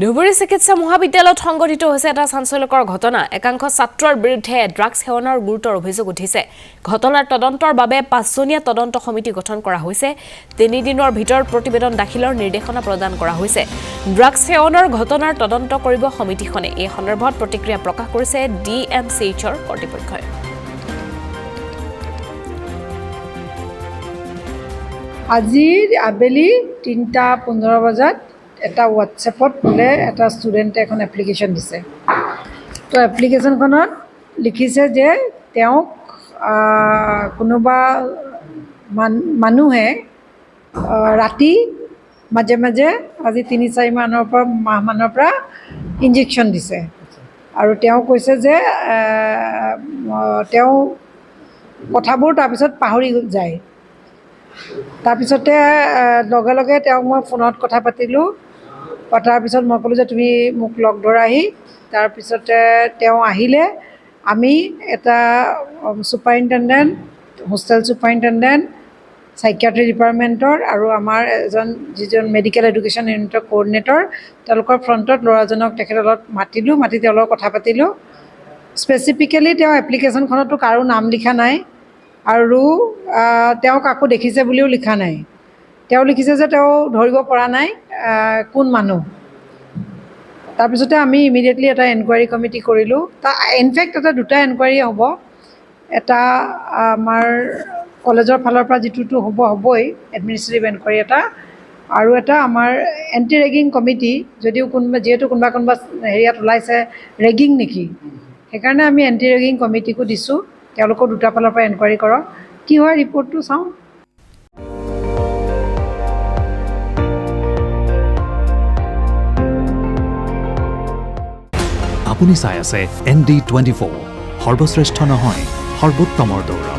ধুবুৰী চিকিৎসা মহাবিদ্যালয়ত সংঘটিত হৈছে এটা চাঞ্চল্যকৰ ঘটনা। একাংশ ছাত্ৰৰ বিৰুদ্ধে ড্ৰাগছ সেৱনৰ গুৰুতৰ অভিযোগ উঠিছে। ঘটনাৰ তদন্তৰ বাবে 5জনীয়া তদন্ত সমিতি গঠন কৰা হৈছে। 3 দিনৰ ভিতৰত প্ৰতিবেদন দাখিলৰ নিৰ্দেশনা প্ৰদান কৰা হৈছে। ড্ৰাগছ সেৱনৰ ঘটনাৰ তদন্ত কৰিব সমিতিখনে। এই সন্দৰ্ভত প্ৰতিক্ৰিয়া প্ৰকাশ কৰিছে DMCHৰ কৰ্তৃপক্ষই। আজি আবেলি 3:15 বজাত এটা হোৱাটছএপত বোলে এটা ষ্টুডেণ্টে এখন এপ্লিকেশ্যন দিছে। তো এপ্লিকেশ্যনখনত লিখিছে যে তেওঁক কোনোবা মানুহে ৰাতি মাজে মাজে আজি 3-4 মাহমানৰ পৰা ইনজেকশ্যন দিছে। আৰু তেওঁ কৈছে যে তেওঁ কথাবোৰ তাৰপিছত পাহৰি যায়। তাৰপিছতে লগে লগে তেওঁক মই ফোনত কথা পাতিলোঁ। পতাৰ পিছত মই ক'লোঁ যে তুমি মোক লগ ধৰাহি। তাৰপিছতে তেওঁ আহিলে। আমি এটা ছুপাৰিণ্টেণ্ডেণ্ট, হোষ্টেল ছুপাৰিণ্টেণ্ডেণ্ট, চাইকিয়াট্ৰি ডিপাৰ্টমেণ্টৰ আৰু আমাৰ যিজন মেডিকেল এডুকেশ্যন ইউনিটৰ কোঅৰ্ডিনেটৰ, তেওঁলোকৰ ফ্ৰণ্টত ল'ৰাজনক তেখেতৰ লগত মাতি তেওঁৰ লগত কথা পাতিলোঁ। স্পেচিফিকেলি তেওঁ এপ্লিকেশ্যনখনতো কাৰো নাম লিখা নাই আৰু তেওঁ কাকো দেখিছে বুলিও লিখা নাই। তেওঁ লিখিছে যে তেওঁ ধৰিব পৰা নাই কোন মানুহ। তাৰপিছতে আমি ইমিডিয়েটলি এটা এনকুৱাৰী কমিটি কৰিলোঁ। ইনফেক্ট দুটা এনকুৱাৰী হ'ব। এটা আমাৰ কলেজৰ ফালৰ পৰা যিটোতো হ'বই এডমিনিষ্ট্ৰেটিভ এনকুৱাৰী এটা, আৰু এটা আমাৰ এণ্টি ৰেগিং কমিটি, যিহেতু কোনোবা হেৰিয়াত ওলাইছে ৰেগিং নেকি, সেইকাৰণে আমি এণ্টি ৰেগিং কমিটিকো দিছোঁ। তেওঁলোকৰ দুটা ফালৰ পৰা এনকুৱাৰী কৰক, কি হয় ৰিপৰ্টটো চাওঁ। আপুনি চাই আছে ND24, সৰ্বশ্ৰেষ্ঠ নহয় সৰ্বোত্তমৰ দৌৰ।